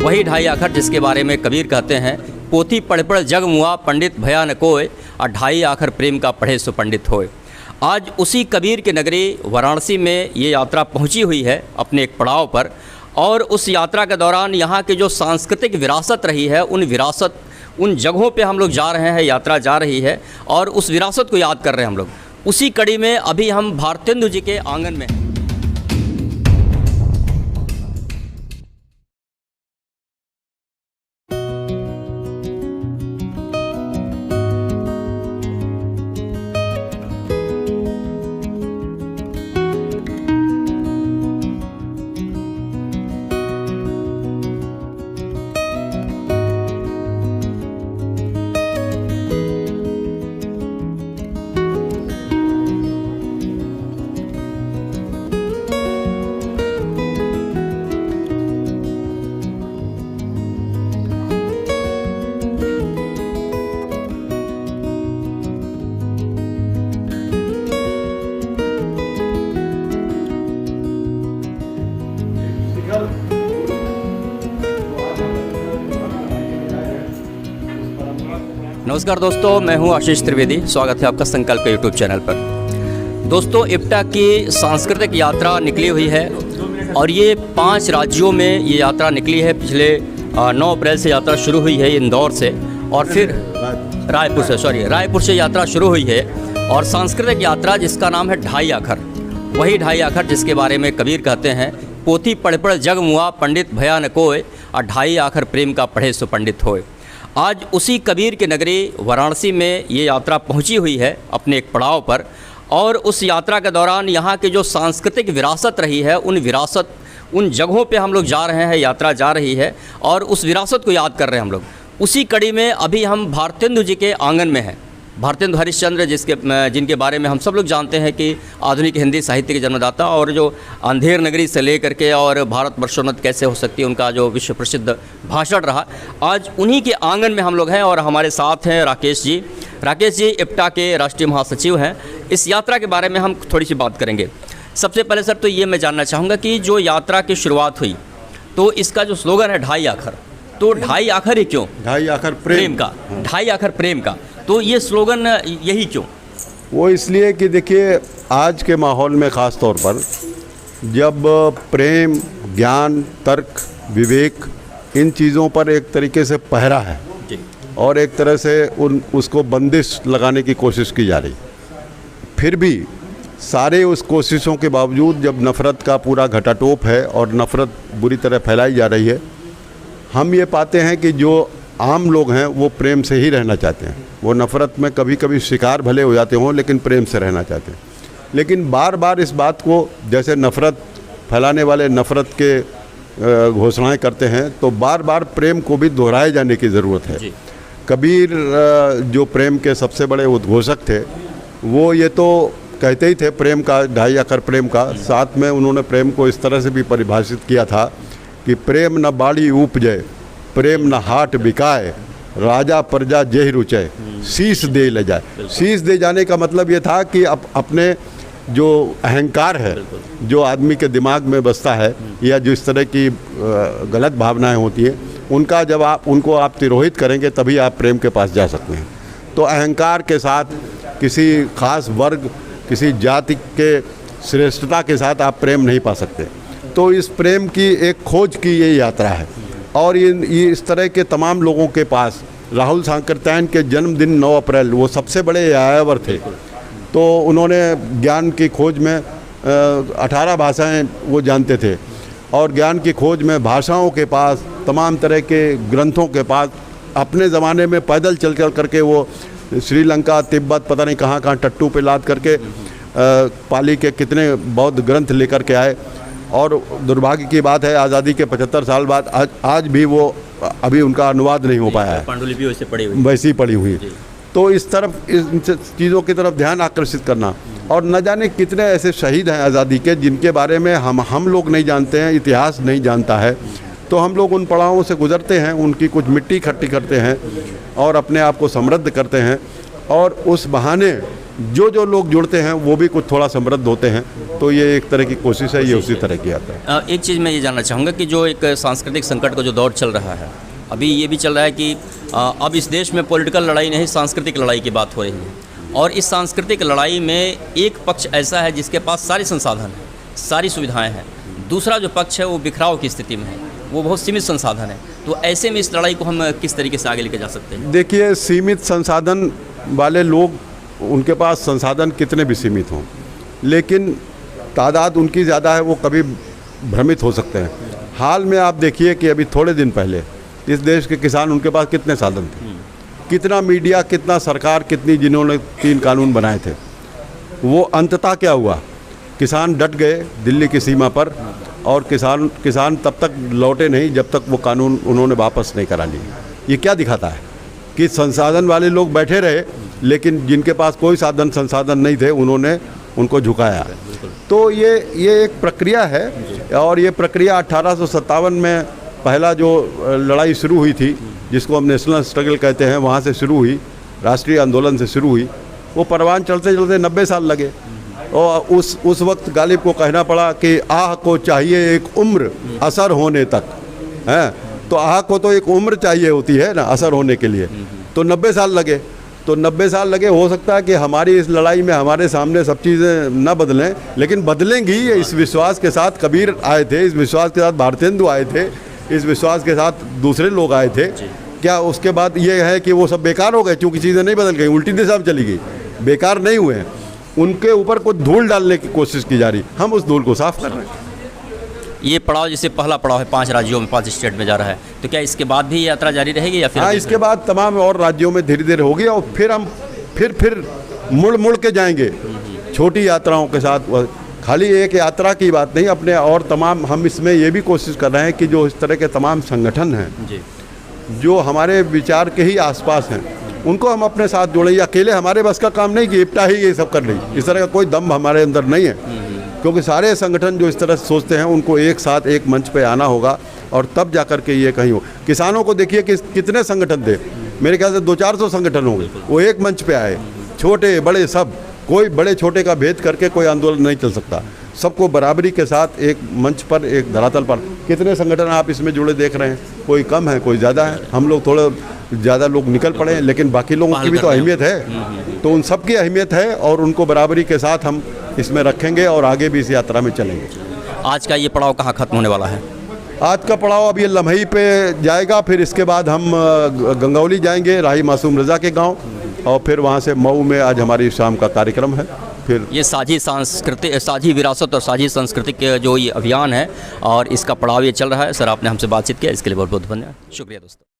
वही ढाई आखर जिसके बारे में कबीर कहते हैं, पोथी पढ़ पढ़ जग मुआ पंडित भया न कोय, और ढाई आखर प्रेम का पढ़े सो पंडित होए। आज उसी कबीर के नगरी वाराणसी में ये यात्रा पहुंची हुई है अपने एक पड़ाव पर, और उस यात्रा के दौरान यहाँ की जो सांस्कृतिक विरासत रही है उन जगहों पे हम लोग जा रहे हैं, यात्रा जा रही है और उस विरासत को याद कर रहे हैं हम लोग। उसी कड़ी में अभी हम भारतेंदु जी के आंगन में हैं। नमस्कार दोस्तों, मैं हूं आशीष त्रिवेदी। स्वागत है आपका संकल्प यूट्यूब चैनल पर। दोस्तों, इप्टा की सांस्कृतिक यात्रा निकली हुई है और ये 5 राज्यों में ये यात्रा निकली है। पिछले 9 अप्रैल से यात्रा शुरू हुई है इंदौर से, और फिर रायपुर से यात्रा शुरू हुई है। और सांस्कृतिक यात्रा जिसका नाम है ढाई आखर, वही ढाई आखर जिसके बारे में कबीर कहते हैं, पोथी पढ़ पढ़ जग मुआ पंडित भया न कोय, और ढाई आखर प्रेम का पढ़े सो पंडित होए। आज उसी कबीर के नगरी वाराणसी में ये यात्रा पहुंची हुई है अपने एक पड़ाव पर, और उस यात्रा के दौरान यहाँ की जो सांस्कृतिक विरासत रही है उन जगहों पे हम लोग जा रहे हैं, यात्रा जा रही है और उस विरासत को याद कर रहे हैं हम लोग। उसी कड़ी में अभी हम भारतेंदु जी के आंगन में हैं। भारतेंदु हरिश्चंद्र जिनके बारे में हम सब लोग जानते हैं कि आधुनिक हिंदी साहित्य के जन्मदाता, और जो अंधेर नगरी से लेकर के और भारत वर्षोन्नत कैसे हो सकती है उनका जो विश्व प्रसिद्ध भाषण रहा, आज उन्हीं के आंगन में हम लोग हैं। और हमारे साथ हैं राकेश जी इप्टा के राष्ट्रीय महासचिव हैं। इस यात्रा के बारे में हम थोड़ी सी बात करेंगे। सबसे पहले सर तो ये मैं जानना चाहूँगा कि जो यात्रा की शुरुआत हुई तो इसका जो स्लोगन है ढाई आखर, तो ढाई आखर ही क्यों? ढाई आखर प्रेम का, ढाई आखर प्रेम का, तो ये स्लोगन यही क्यों? वो इसलिए कि देखिए, आज के माहौल में ख़ास तौर पर जब प्रेम, ज्ञान, तर्क, विवेक, इन चीज़ों पर एक तरीके से पहरा है और एक तरह से उसको बंदिश लगाने की कोशिश की जा रही, फिर भी सारे उस कोशिशों के बावजूद जब नफ़रत का पूरा घटाटोप है और नफ़रत बुरी तरह फैलाई जा रही है, हम ये पाते हैं कि जो आम लोग हैं वो प्रेम से ही रहना चाहते हैं। वो नफ़रत में कभी कभी शिकार भले हो जाते हों, लेकिन प्रेम से रहना चाहते हैं। लेकिन बार बार इस बात को, जैसे नफ़रत फैलाने वाले नफ़रत के घोषणाएं करते हैं, तो बार बार प्रेम को भी दोहराए जाने की ज़रूरत है। कबीर जो प्रेम के सबसे बड़े उद्घोषक थे, वो ये तो कहते ही थे प्रेम का, ढाई आखर प्रेम का। साथ में उन्होंने प्रेम को इस तरह से भी परिभाषित किया था कि प्रेम न बाड़ी उपजय, प्रेम न हाट बिकाए, राजा प्रजा जेहि रुचय, शीश दे ले जाए। शीश दे जाने का मतलब ये था कि अपने जो अहंकार है, जो आदमी के दिमाग में बसता है, या जो इस तरह की गलत भावनाएं होती हैं, उनका जब उनको आप तिरोहित करेंगे तभी आप प्रेम के पास जा सकते हैं। तो अहंकार के साथ, किसी खास वर्ग, किसी जाति के श्रेष्ठता के साथ आप प्रेम नहीं पा सकते। तो इस प्रेम की एक खोज की ये यात्रा है। और ये इस तरह के तमाम लोगों के पास, राहुल सांकृत्यायन के जन्मदिन 9 अप्रैल, वो सबसे बड़े यायावर थे। तो उन्होंने ज्ञान की खोज में 18 भाषाएं वो जानते थे, और ज्ञान की खोज में भाषाओं के पास, तमाम तरह के ग्रंथों के पास, अपने ज़माने में पैदल चल करके वो श्रीलंका, तिब्बत, पता नहीं कहाँ कहाँ टट्टू पे लाद करके पाली के कितने बौद्ध ग्रंथ लेकर के आए। और दुर्भाग्य की बात है, आज़ादी के 75 साल बाद आज भी वो अभी उनका अनुवाद नहीं हो पाया है, पांडुलिपि वैसी पड़ी हुई। तो इस तरफ, इन चीज़ों की तरफ ध्यान आकर्षित करना। और न जाने कितने ऐसे शहीद हैं आज़ादी के जिनके बारे में हम लोग नहीं जानते हैं, इतिहास नहीं जानता है। तो हम लोग उन पड़ावों से गुजरते हैं, उनकी कुछ मिट्टी इकट्ठी करते हैं और अपने आप को समृद्ध करते हैं, और उस बहाने जो जो लोग जुड़ते हैं वो भी कुछ थोड़ा समृद्ध होते हैं। तो ये एक तरह की कोशिश है, ये उसी तरह की आता है। एक चीज़ मैं ये जानना चाहूँगा कि जो एक सांस्कृतिक संकट का जो दौर चल रहा है, अभी ये भी चल रहा है कि अब इस देश में पॉलिटिकल लड़ाई नहीं, सांस्कृतिक लड़ाई की बात हो रही है। और इस सांस्कृतिक लड़ाई में एक पक्ष ऐसा है जिसके पास सारे संसाधन हैं, सारी सुविधाएं हैं, दूसरा जो पक्ष है वो बिखराव की स्थिति में है, वो बहुत सीमित संसाधन है। तो ऐसे में इस लड़ाई को हम किस तरीके से आगे लेके जा सकते हैं? देखिए, सीमित संसाधन वाले लोग, उनके पास संसाधन कितने भी सीमित हों, लेकिन तादाद उनकी ज़्यादा है, वो कभी भ्रमित हो सकते हैं। हाल में आप देखिए कि अभी थोड़े दिन पहले इस देश के किसान, उनके पास कितने साधन थे, कितना मीडिया, कितना सरकार, कितनी जिन्होंने 3 कानून बनाए थे, वो अंततः क्या हुआ, किसान डट गए दिल्ली की सीमा पर, और किसान तब तक लौटे नहीं जब तक वो कानून उन्होंने वापस नहीं करा लिए। ये क्या दिखाता है कि संसाधन वाले लोग बैठे रहे, लेकिन जिनके पास कोई साधन संसाधन नहीं थे उन्होंने उनको झुकाया। तो ये एक प्रक्रिया है, और ये प्रक्रिया 1857 में पहला जो लड़ाई शुरू हुई थी, जिसको हम नेशनल स्ट्रगल कहते हैं, वहाँ से शुरू हुई, राष्ट्रीय आंदोलन से शुरू हुई। वो परवान चलते चलते 90 साल लगे, और उस वक्त गालिब को कहना पड़ा कि आह को चाहिए एक उम्र असर होने तक, हैं। तो आह को तो एक उम्र चाहिए होती है ना असर होने के लिए, तो 90 साल लगे। तो 90 साल लगे, हो सकता है कि हमारी इस लड़ाई में हमारे सामने सब चीज़ें न बदलें, लेकिन बदलेंगी, इस विश्वास के साथ कबीर आए थे, इस विश्वास के साथ भारतेंदु आए थे, इस विश्वास के साथ दूसरे लोग आए थे। क्या उसके बाद ये है कि वो सब बेकार हो गए क्योंकि चीज़ें नहीं बदल गई, उल्टी दिशा में चली गई? बेकार नहीं हुए हैं, उनके ऊपर कुछ धूल डालने की कोशिश की जा रही, हम उस धूल को साफ कर रहे हैं। ये पड़ाव, जैसे पहला पड़ाव है 5 राज्यों में, 5 स्टेट में जा रहा है, तो क्या इसके बाद भी यात्रा जारी रहेगी या फिर? हाँ, इसके बाद तमाम और राज्यों में धीरे धीरे होगी, और फिर हम फिर मुड़ के जाएंगे छोटी यात्राओं के साथ। खाली एक यात्रा की बात नहीं, अपने और तमाम, हम इसमें ये भी कोशिश कर रहे हैं कि जो इस तरह के तमाम संगठन हैं जी, जो हमारे विचार के ही आसपास हैं, उनको हम अपने साथ जोड़ें। अकेले हमारे बस का काम नहीं कि इप्टा ही ये सब कर रही, इस तरह का कोई दम हमारे अंदर नहीं है, क्योंकि सारे संगठन जो इस तरह से सोचते हैं उनको एक साथ एक मंच पे आना होगा, और तब जा कर के ये कहीं हो। किसानों को देखिए कि कितने संगठन थे, मेरे ख्याल से 200-400 संगठन होंगे, वो एक मंच पे आए, छोटे बड़े सब, कोई बड़े छोटे का भेद करके कोई आंदोलन नहीं चल सकता। सबको बराबरी के साथ एक मंच पर, एक धरातल पर, कितने संगठन आप इसमें जुड़े देख रहे हैं, कोई कम है कोई ज़्यादा है, हम लोग थोड़े ज़्यादा लोग निकल पड़े हैं, लेकिन बाकी लोगों की भी तो अहमियत है, तो उन सब की अहमियत है, और उनको बराबरी के साथ हम इसमें रखेंगे और आगे भी इस यात्रा में चलेंगे। आज का ये पड़ाव कहाँ ख़त्म होने वाला है? आज का पड़ाव अब ये लम्ही पे जाएगा, फिर इसके बाद हम गंगौली जाएंगे, राही मासूम रज़ा के गाँव, और फिर वहाँ से मऊ में आज हमारी शाम का कार्यक्रम है। फिर ये साझी सांस्कृतिक, साझी विरासत और साझी संस्कृति के जो ये अभियान है, और इसका पड़ाव ये चल रहा है। सर, आपने हमसे बातचीत किया, इसके लिए बहुत बहुत धन्यवाद, शुक्रिया दोस्तों।